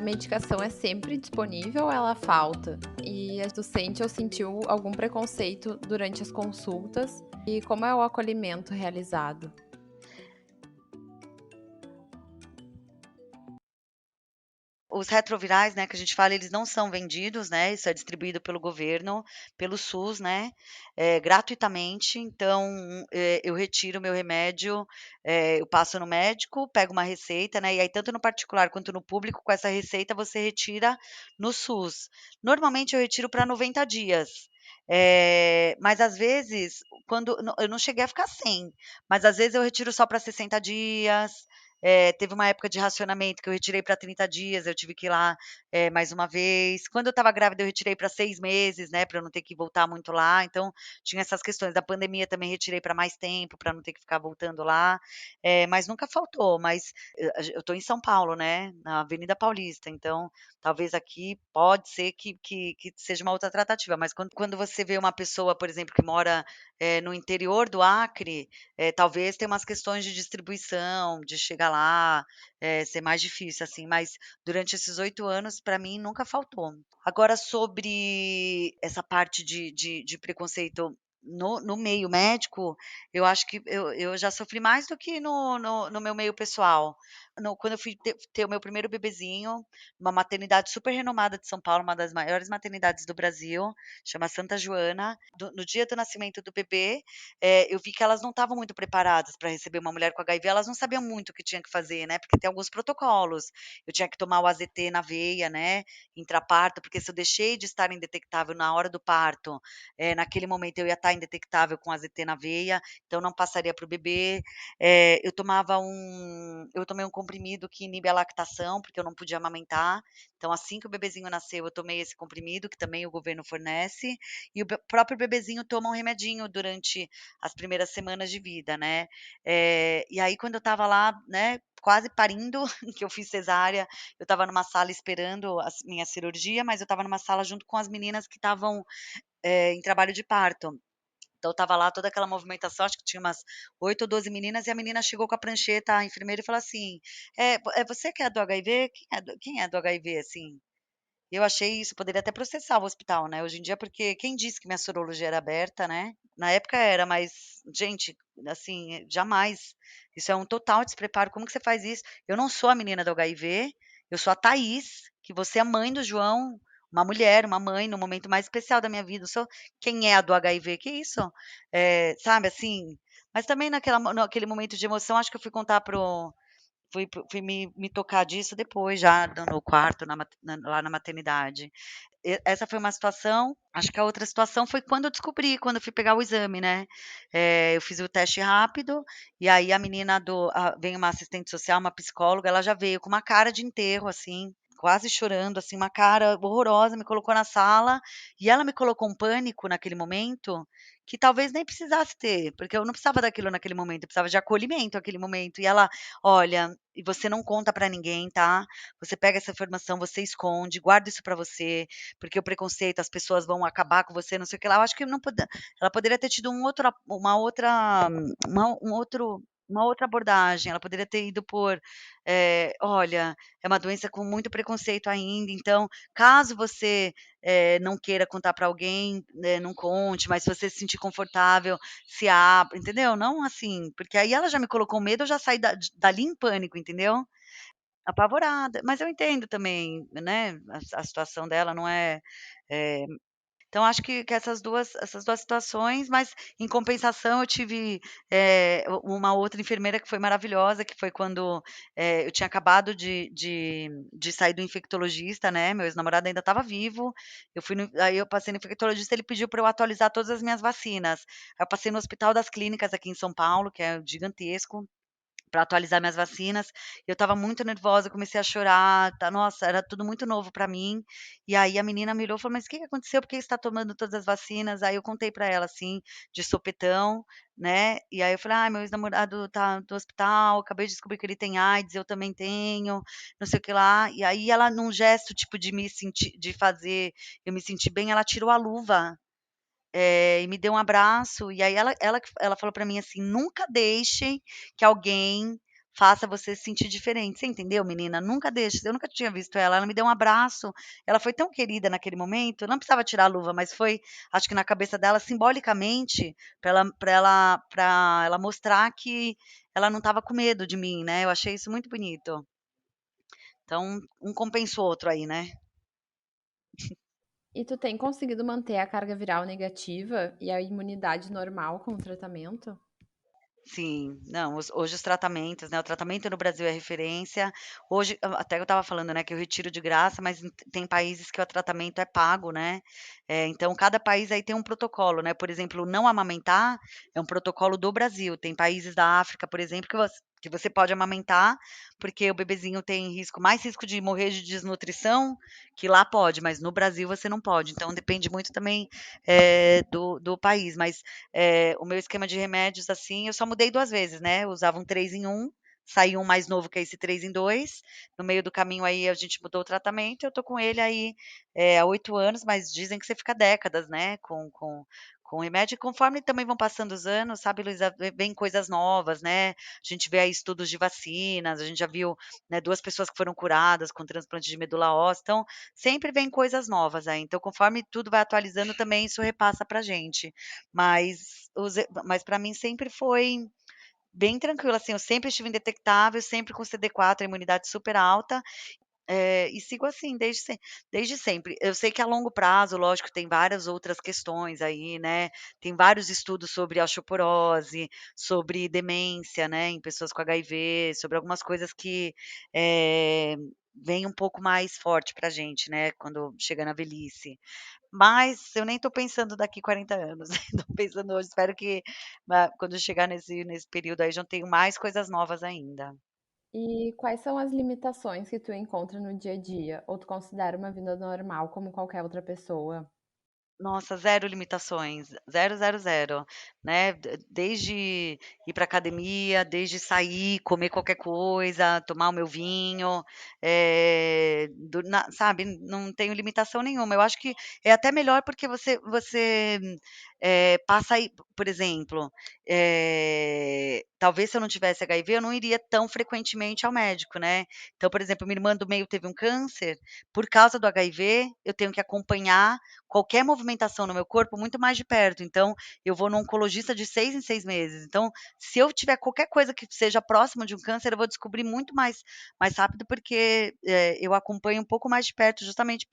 A medicação é sempre disponível ou ela falta? E tu sente ou sentiu algum preconceito durante as consultas? E como é o acolhimento realizado? Os retrovirais, né, que a gente fala, eles não são vendidos, né, isso é distribuído pelo governo, pelo SUS, né, gratuitamente. Então, eu retiro o meu remédio, eu passo no médico, pego uma receita, né, e aí tanto no particular quanto no público, com essa receita você retira no SUS. Normalmente eu retiro para 90 dias, mas às vezes, quando eu não cheguei a ficar sem, mas às vezes eu retiro só para 60 dias. Teve uma época de racionamento que eu retirei para 30 dias, eu tive que ir lá, mais uma vez. Quando eu estava grávida, eu retirei para 6 meses, né, para eu não ter que voltar muito lá. Então, tinha essas questões. Da pandemia também retirei para mais tempo, para não ter que ficar voltando lá. Mas nunca faltou. Mas eu estou em São Paulo, né, na Avenida Paulista, então talvez aqui pode ser que seja uma outra tratativa. Mas quando você vê uma pessoa, por exemplo, que mora, no interior do Acre, talvez tenha umas questões de distribuição, de chegar lá, ser mais difícil, assim, mas durante esses 8 anos, para mim, nunca faltou. Agora sobre essa parte de preconceito no meio médico, eu acho que eu já sofri mais do que no meu meio pessoal. Quando eu fui ter o meu primeiro bebezinho, uma maternidade super renomada de São Paulo, uma das maiores maternidades do Brasil, chama Santa Joana, no dia do nascimento do bebê, eu vi que elas não estavam muito preparadas para receber uma mulher com HIV, elas não sabiam muito o que tinha que fazer, né, porque tem alguns protocolos. Eu tinha que tomar o AZT na veia, né, intraparto, porque se eu deixei de estar indetectável na hora do parto, naquele momento eu ia estar indetectável com AZT na veia, então não passaria para o bebê. Eu tomei um comprimido que inibe a lactação, porque eu não podia amamentar, então assim que o bebezinho nasceu, eu tomei esse comprimido, que também o governo fornece, e o próprio bebezinho toma um remedinho durante as primeiras semanas de vida, né. E aí quando eu estava lá, né, quase parindo, que eu fiz cesárea, eu estava numa sala esperando a minha cirurgia, mas eu estava numa sala junto com as meninas que estavam, em trabalho de parto. Então estava lá toda aquela movimentação, acho que tinha umas 8 ou 12 meninas, e a menina chegou com a prancheta, a enfermeira, e falou assim: "É você que é do HIV? Quem é do HIV, assim?" Eu achei isso, poderia até processar o hospital, né, hoje em dia, porque quem disse que minha sorologia era aberta, né? Na época era, mas, gente, assim, jamais. Isso é um total despreparo. Como que você faz isso? Eu não sou a menina do HIV, eu sou a Thaís, que você é mãe do João, uma mulher, uma mãe, no momento mais especial da minha vida. Eu sou quem é a do HIV? Que isso? Sabe, assim, mas também naquele momento de emoção, acho que eu fui contar para o fui me tocar disso depois, já no quarto, lá na maternidade. Essa foi uma situação. Acho que a outra situação foi quando eu descobri, quando eu fui pegar o exame, né. Eu fiz o teste rápido, e aí a menina vem uma assistente social, uma psicóloga, ela já veio com uma cara de enterro, assim, quase chorando, assim, uma cara horrorosa, me colocou na sala, e ela me colocou um pânico naquele momento, que talvez nem precisasse ter, porque eu não precisava daquilo naquele momento, eu precisava de acolhimento naquele momento. E ela: "Olha, e você não conta pra ninguém, tá? Você pega essa informação, você esconde, guarda isso pra você, porque o preconceito, as pessoas vão acabar com você, não sei o que lá." Eu acho que não pode ela poderia ter tido uma outra abordagem, ela poderia ter ido por, "Olha, é uma doença com muito preconceito ainda, então, caso você, não queira contar para alguém, né, não conte, mas se você se sentir confortável, se abra", entendeu? Não assim, porque aí ela já me colocou medo, eu já saí dali em pânico, entendeu? Apavorada, mas eu entendo também, né, a situação dela não é, eh então acho que essas duas situações, mas em compensação eu tive, uma outra enfermeira que foi maravilhosa, que foi quando, eu tinha acabado de sair do infectologista, né, meu ex-namorado ainda estava vivo, aí eu passei no infectologista, ele pediu para eu atualizar todas as minhas vacinas. Aí eu passei no Hospital das Clínicas aqui em São Paulo, que é gigantesco, para atualizar minhas vacinas, eu estava muito nervosa, comecei a chorar, nossa, era tudo muito novo para mim. E aí a menina me olhou e falou: "Mas o que que aconteceu? Por que você está tomando todas as vacinas?" Aí eu contei para ela, assim, de sopetão, né, e aí eu falei: "Ai, meu ex-namorado tá no hospital, acabei de descobrir que ele tem AIDS, eu também tenho, não sei o que lá." E aí ela, num gesto, tipo, de fazer eu me sentir bem, ela tirou a luva, e me deu um abraço, e aí ela falou para mim assim: "Nunca deixe que alguém faça você se sentir diferente. Você entendeu, menina? Nunca deixe. Eu nunca tinha visto ela. Ela me deu um abraço. Ela foi tão querida naquele momento. Eu não precisava tirar a luva, mas foi, acho que na cabeça dela, simbolicamente, para ela mostrar que ela não estava com medo de mim, né? Eu achei isso muito bonito. Então, um compensa o outro aí, né? E tu tem conseguido manter a carga viral negativa e a imunidade normal com o tratamento? Sim, não, hoje os tratamentos, né, o tratamento no Brasil é referência. Hoje, até eu estava falando, né, que eu retiro de graça, mas tem países que o tratamento é pago, né? Então cada país aí tem um protocolo, né? Por exemplo, não amamentar é um protocolo do Brasil. Tem países da África, por exemplo, que você pode amamentar, porque o bebezinho tem mais risco de morrer de desnutrição, que lá pode, mas no Brasil você não pode. Então depende muito também do país. Mas o meu esquema de remédios, assim, eu só mudei 2 vezes, né, eu usava um 3 em 1, saiu um mais novo que é esse 3 em 2, no meio do caminho aí a gente mudou o tratamento, eu tô com ele aí, há 8 anos, mas dizem que você fica décadas, né, com o remédio, e conforme também vão passando os anos, sabe, Luísa, vem coisas novas, né, a gente vê aí estudos de vacinas, a gente já viu, né, 2 pessoas que foram curadas com transplante de medula óssea, então sempre vem coisas novas aí, então conforme tudo vai atualizando também isso repassa pra gente. Mas para mim sempre foi bem tranquilo, assim, eu sempre estive indetectável, sempre com CD4, a imunidade super alta, e sigo assim desde sempre. Eu sei que a longo prazo, lógico, tem várias outras questões aí, né, tem vários estudos sobre osteoporose, sobre demência, né, em pessoas com HIV, sobre algumas coisas que, vêm um pouco mais forte pra gente, né, quando chega na velhice. Mas eu nem estou pensando daqui 40 anos, estou pensando hoje, espero que quando eu chegar nesse período aí já tenho mais coisas novas ainda. E quais são as limitações que tu encontra no dia a dia? Ou tu considera uma vida normal como qualquer outra pessoa? Nossa, zero limitações, zero, zero, zero, né, desde ir para academia, desde sair, comer qualquer coisa, tomar o meu vinho, sabe, não tenho limitação nenhuma. Eu acho que é até melhor porque você, passa aí por exemplo, talvez se eu não tivesse HIV eu não iria tão frequentemente ao médico, né. Então, por exemplo, minha irmã do meio teve um câncer, por causa do HIV, eu tenho que acompanhar qualquer movimentação no meu corpo muito mais de perto. Então, eu vou no oncologista de 6 em 6 meses. Então, se eu tiver qualquer coisa que seja próximo de um câncer, eu vou descobrir muito mais rápido, porque, eu acompanho um pouco mais de perto, justamente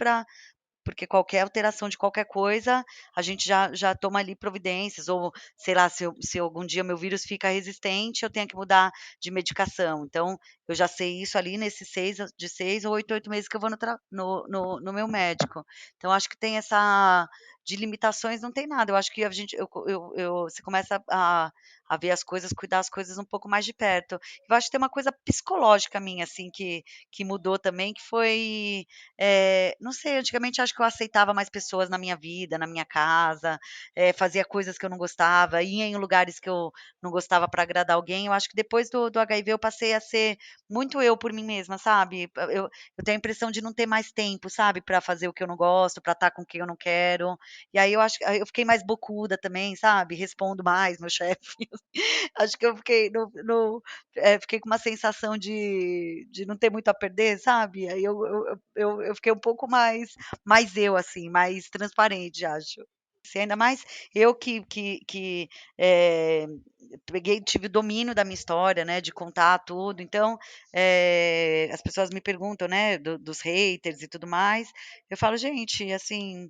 porque qualquer alteração de qualquer coisa, a gente já toma ali providências, ou sei lá, se algum dia meu vírus fica resistente, eu tenho que mudar de medicação. Então, eu já sei isso ali nesses 6 ou 8 meses que eu vou no meu médico. Então, acho que tem essa de limitações não tem nada. Eu acho que a gente você começa a ver as coisas, cuidar as coisas um pouco mais de perto. Eu acho que tem uma coisa psicológica minha, assim, que mudou também, que foi não sei, antigamente acho que eu aceitava mais pessoas na minha vida, na minha casa, fazia coisas que eu não gostava, ia em lugares que eu não gostava para agradar alguém. Eu acho que depois do HIV eu passei a ser muito eu por mim mesma, sabe. Eu tenho a impressão de não ter mais tempo, sabe, para fazer o que eu não gosto, para estar com quem eu não quero. E aí eu acho que aí eu fiquei mais bocuda também, sabe, respondo mais meu chefe. Acho que eu fiquei fiquei com uma sensação de não ter muito a perder, sabe. Aí eu fiquei um pouco mais eu, assim, mais transparente, acho. Se ainda mais eu que, tive domínio da minha história, né, de contar tudo, então, as pessoas me perguntam, né, dos haters e tudo mais, eu falo: "Gente, assim",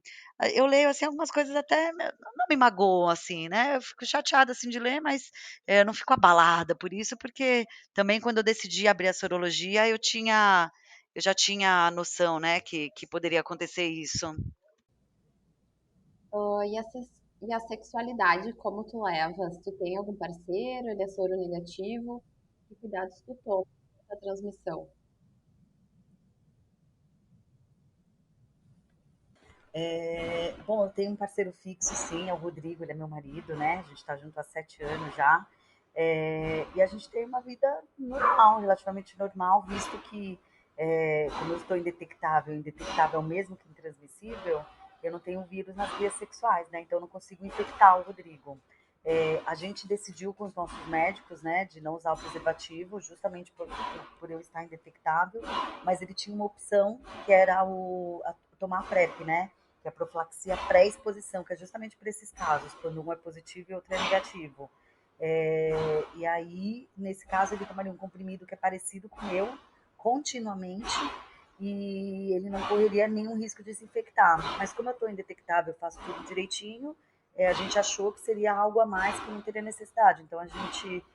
eu leio, assim, algumas coisas até não me magoam, assim, né, eu fico chateada, assim, de ler, mas, eu não fico abalada por isso, porque também quando eu decidi abrir a sorologia eu já tinha noção, né, que poderia acontecer isso. E a sexualidade, como tu levas? Tu tem algum parceiro? Ele é soro negativo? Que cuidados tu toma da transmissão? Bom, eu tenho um parceiro fixo, sim, é o Rodrigo, ele é meu marido, né? A gente está junto há 7 anos já. E a gente tem uma vida normal, relativamente normal, visto que, como eu estou indetectável mesmo que intransmissível, eu não tenho vírus nas vias sexuais, né? Então eu não consigo infectar o Rodrigo. A gente decidiu com os nossos médicos, né, de não usar o preservativo, justamente por eu estar indetectável, mas ele tinha uma opção que era tomar a PrEP, né, que é a profilaxia pré-exposição, que é justamente para esses casos, quando um é positivo e outro é negativo. E aí, nesse caso, ele tomaria um comprimido que é parecido com o meu, continuamente, e ele não correria nenhum risco de se infectar. Mas como eu estou indetectável, eu faço tudo direitinho, a gente achou que seria algo a mais que não teria necessidade. Então a gente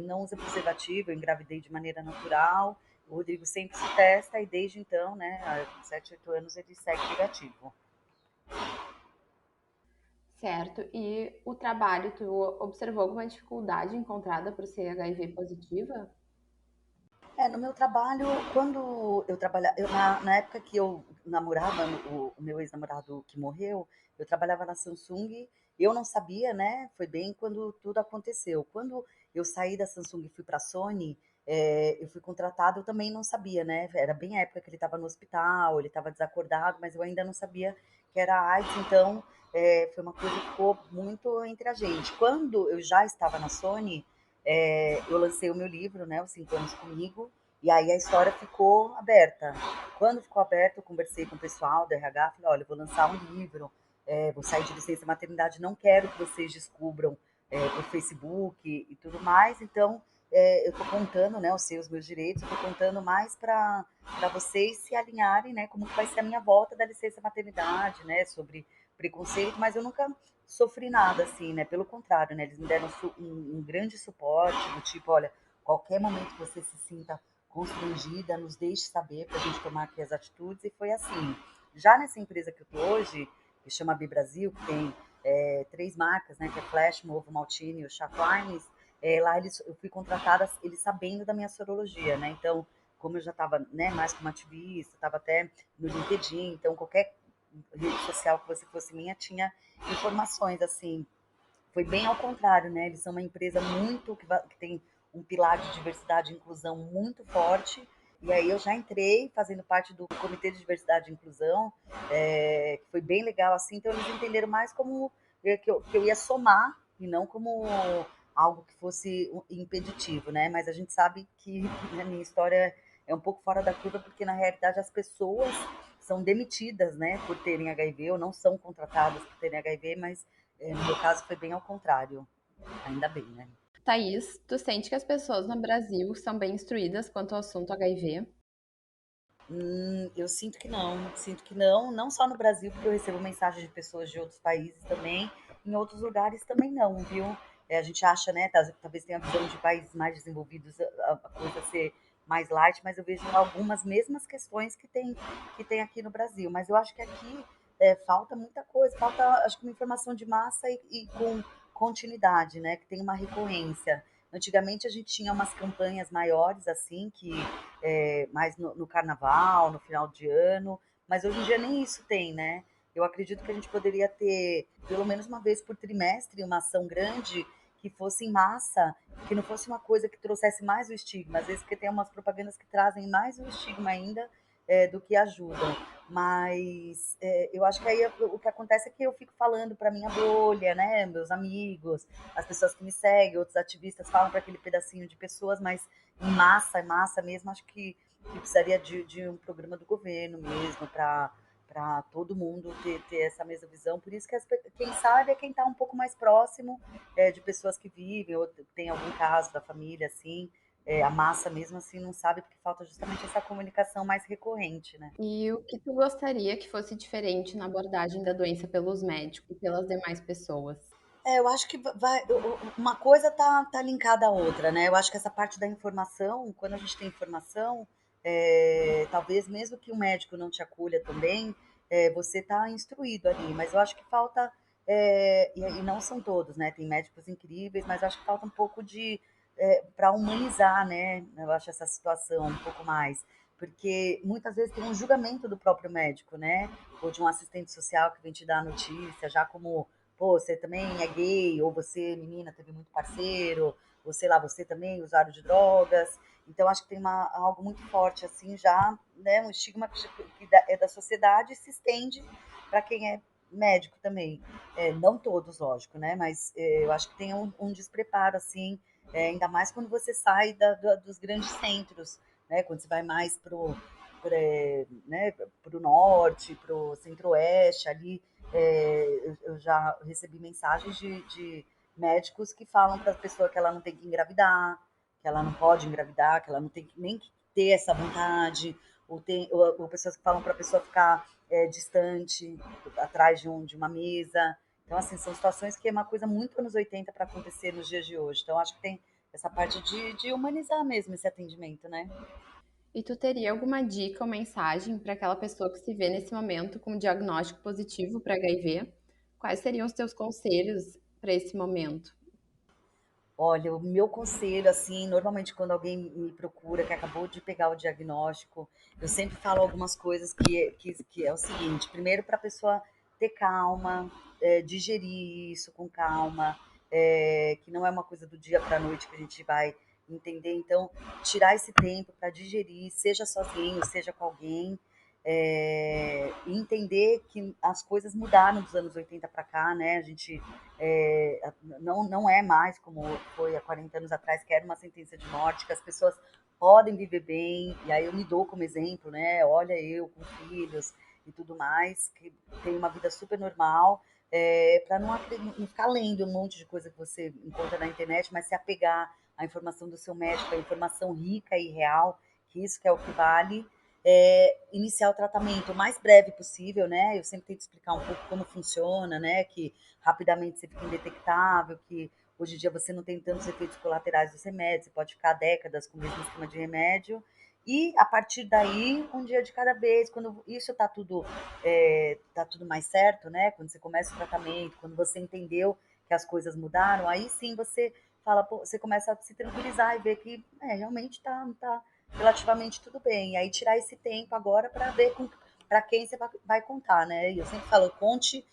não usa preservativo, eu engravidei de maneira natural. O Rodrigo sempre se testa e desde então, né, há 7, 8 anos, ele segue negativo. Certo. E o trabalho, tu observou alguma dificuldade encontrada por ser HIV positiva? No meu trabalho, quando eu trabalhava, na época que eu namorava, o meu ex-namorado que morreu, eu trabalhava na Samsung, eu não sabia, né? Foi bem quando tudo aconteceu. Quando eu saí da Samsung e fui para a Sony, eu fui contratada, eu também não sabia, né? Era bem a época que ele estava no hospital, ele estava desacordado, mas eu ainda não sabia que era AIDS, então foi uma coisa que ficou muito entre a gente. Quando eu já estava na Sony, eu lancei o meu livro, né, Os 5 Anos Comigo, e aí a história ficou aberta. Quando ficou aberta, eu conversei com o pessoal do RH, falei, olha, eu vou lançar um livro, vou sair de licença maternidade, não quero que vocês descubram por Facebook e tudo mais, então eu estou contando, né, eu sei os meus direitos, eu estou contando mais para vocês se alinharem, né, como que vai ser a minha volta da licença maternidade, né, sobre preconceito, mas eu nunca sofri nada assim, né? Pelo contrário, né? Eles me deram um grande suporte, do tipo, olha, qualquer momento que você se sinta constrangida, nos deixe saber para a gente tomar aqui as atitudes. E foi assim. Já nessa empresa que eu tô hoje, que chama B Brasil, que tem 3 marcas, né? Que é Flash, Movo, Maltini e o Chaplines. Lá eu fui contratada, eles sabendo da minha sorologia, né? Então, como eu já estava, né, mais como ativista, estava até no LinkedIn, então qualquer rede social que você fosse minha tinha informações assim. Foi bem ao contrário, né? Eles são uma empresa muito que tem um pilar de diversidade e inclusão muito forte. E aí eu já entrei fazendo parte do Comitê de Diversidade e Inclusão, que foi bem legal assim. Então eles entenderam mais como que eu ia somar e não como algo que fosse impeditivo, né? Mas a gente sabe que a minha história é um pouco fora da curva, porque na realidade as pessoas são demitidas, né, por terem HIV ou não são contratadas por terem HIV, mas no meu caso foi bem ao contrário. Ainda bem, né? Thaís, tu sente que as pessoas no Brasil são bem instruídas quanto ao assunto HIV? Eu sinto que não, não só no Brasil, porque eu recebo mensagens de pessoas de outros países também, em outros lugares também não, viu? A gente acha, né, talvez tenha a visão de países mais desenvolvidos, a coisa ser mais light, mas eu vejo algumas mesmas questões que tem aqui no Brasil. Mas eu acho que aqui falta muita coisa, falta, acho que uma informação de massa e com continuidade, né, que tem uma recorrência. Antigamente a gente tinha umas campanhas maiores assim, que mais no carnaval, no final de ano, mas hoje em dia nem isso tem, né? Eu acredito que a gente poderia ter, pelo menos uma vez por trimestre, uma ação grande que fosse em massa, que não fosse uma coisa que trouxesse mais o estigma. Às vezes, porque tem umas propagandas que trazem mais o estigma ainda do que ajudam. Mas eu acho que aí o que acontece é que eu fico falando para minha bolha, né, meus amigos, as pessoas que me seguem, outros ativistas falam para aquele pedacinho de pessoas, mas em massa mesmo, acho que precisaria de um programa do governo mesmo para todo mundo ter essa mesma visão. Por isso que quem sabe é quem está um pouco mais próximo de pessoas que vivem, ou tem algum caso da família, assim. A massa mesmo assim não sabe, porque falta justamente essa comunicação mais recorrente, né? E o que tu gostaria que fosse diferente na abordagem da doença pelos médicos e pelas demais pessoas? Eu acho que uma coisa tá linkada à outra, né? Eu acho que essa parte da informação, quando a gente tem informação, talvez mesmo que o médico não te acolha também, você tá instruído ali, mas eu acho que falta, e não são todos, né? Tem médicos incríveis, mas eu acho que falta um pouco de, para humanizar, né? Eu acho essa situação um pouco mais. Porque muitas vezes tem um julgamento do próprio médico, né? Ou de um assistente social que vem te dar a notícia, já como pô, você também é gay, ou você, menina, teve muito parceiro, ou sei lá, você também usuário de drogas. Então, acho que tem algo muito forte, assim, já, né, um estigma que é da sociedade e se estende para quem é médico também. Não todos, lógico, né? Mas eu acho que tem um despreparo, assim, ainda mais quando você sai dos grandes centros, né? Quando você vai mais né, pro norte, pro centro-oeste, ali, eu já recebi mensagens de médicos que falam para a pessoa que ela não tem que engravidar, que ela não pode engravidar, que ela não tem que nem ter essa vontade, ou pessoas que falam para a pessoa ficar distante, atrás de uma mesa. Então, assim, são situações que é uma coisa muito anos 80 para acontecer nos dias de hoje. Então, acho que tem essa parte de humanizar mesmo esse atendimento, né? E tu teria alguma dica ou mensagem para aquela pessoa que se vê nesse momento com um diagnóstico positivo para HIV? Quais seriam os teus conselhos para esse momento? Olha, o meu conselho, assim, normalmente quando alguém me procura, que acabou de pegar o diagnóstico, eu sempre falo algumas coisas que é o seguinte: primeiro, para a pessoa ter calma, digerir isso com calma, que não é uma coisa do dia para a noite que a gente vai entender. Então, tirar esse tempo para digerir, seja sozinho, seja com alguém, e entender que as coisas mudaram dos anos 80 para cá, né? A gente não é mais como foi há 40 anos atrás, que era uma sentença de morte, que as pessoas podem viver bem, e aí eu me dou como exemplo, né? Olha, eu com filhos e tudo mais, que tem uma vida super normal, para não ficar lendo um monte de coisa que você encontra na internet, mas se apegar à informação do seu médico, à informação rica e real, que isso que é o que vale, iniciar o tratamento o mais breve possível, né? Eu sempre tento explicar um pouco como funciona, né? Que rapidamente você fica indetectável, que hoje em dia você não tem tantos efeitos colaterais dos remédios, você pode ficar décadas com o mesmo esquema de remédio. E a partir daí, um dia de cada vez, quando isso tá tudo mais certo, né? Quando você começa o tratamento, quando você entendeu que as coisas mudaram, aí sim você fala, pô, você começa a se tranquilizar e ver que realmente tá relativamente tudo bem. E aí tirar esse tempo agora para ver para quem você vai contar, né? E eu sempre falo, conte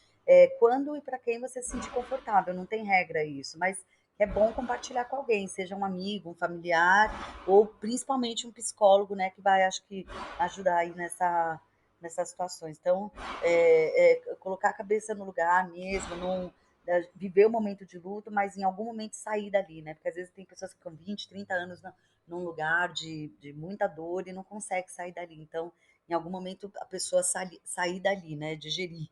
quando e para quem você se sentir confortável, não tem regra isso, mas é bom compartilhar com alguém, seja um amigo, um familiar, ou principalmente um psicólogo, né, que vai, acho que, ajudar aí nessas situações. Então, colocar a cabeça no lugar mesmo, não viver o momento de luto, mas em algum momento sair dali, né? Porque às vezes tem pessoas que ficam 20, 30 anos num lugar de muita dor e não consegue sair dali. Então, em algum momento, a pessoa sair dali, né? Digerir.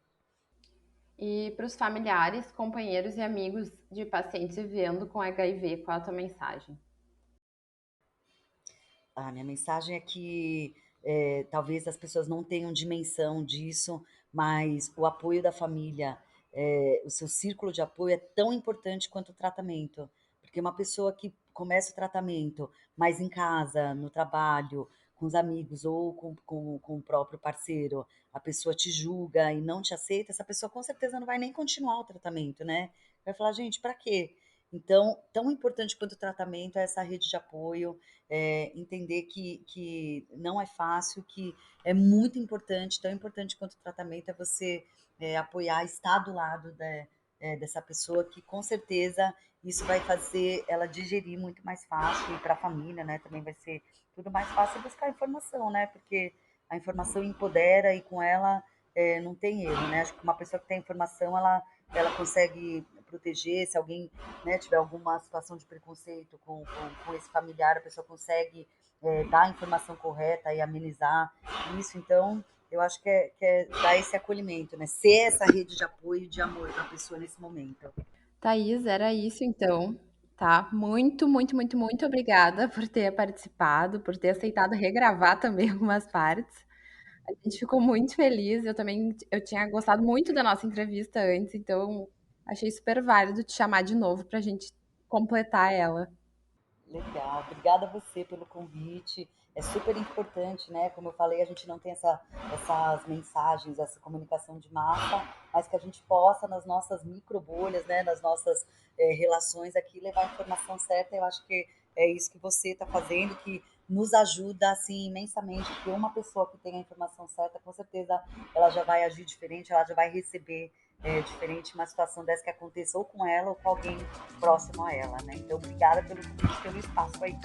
E para os familiares, companheiros e amigos de pacientes vivendo com HIV, qual a tua mensagem? A minha mensagem é que talvez as pessoas não tenham dimensão disso, mas o apoio da família, o seu círculo de apoio é tão importante quanto o tratamento. Porque uma pessoa que começa o tratamento, mas em casa, no trabalho, com os amigos ou com o próprio parceiro, a pessoa te julga e não te aceita, essa pessoa com certeza não vai nem continuar o tratamento, né? Vai falar, gente, para quê? Então, tão importante quanto o tratamento é essa rede de apoio, entender que não é fácil, que é muito importante, tão importante quanto o tratamento é você apoiar, estar do lado dessa pessoa, que com certeza isso vai fazer ela digerir muito mais fácil, e para a família, né, também vai ser tudo mais fácil buscar informação, né, porque a informação empodera e com ela não tem erro, né, acho que uma pessoa que tem informação, ela consegue proteger, se alguém, né, tiver alguma situação de preconceito com esse familiar, a pessoa consegue dar a informação correta e amenizar isso. Então, eu acho que é dar esse acolhimento, né? Ser essa rede de apoio e de amor para a pessoa nesse momento. Thaís, era isso então, tá? Muito, muito, muito, muito obrigada por ter participado, por ter aceitado regravar também algumas partes. A gente ficou muito feliz. Eu tinha gostado muito da nossa entrevista antes, então achei super válido te chamar de novo para a gente completar ela. Legal, obrigada a você pelo convite. É super importante, né? Como eu falei, a gente não tem essas mensagens, essa comunicação de massa, mas que a gente possa, nas nossas micro bolhas, né? Nas nossas relações aqui, levar a informação certa. Eu acho que é isso que você está fazendo, que nos ajuda, assim, imensamente, porque uma pessoa que tem a informação certa, com certeza, ela já vai agir diferente, ela já vai receber diferente uma situação dessa que aconteça ou com ela ou com alguém próximo a ela, né? Então, obrigada pelo convite, pelo espaço aí.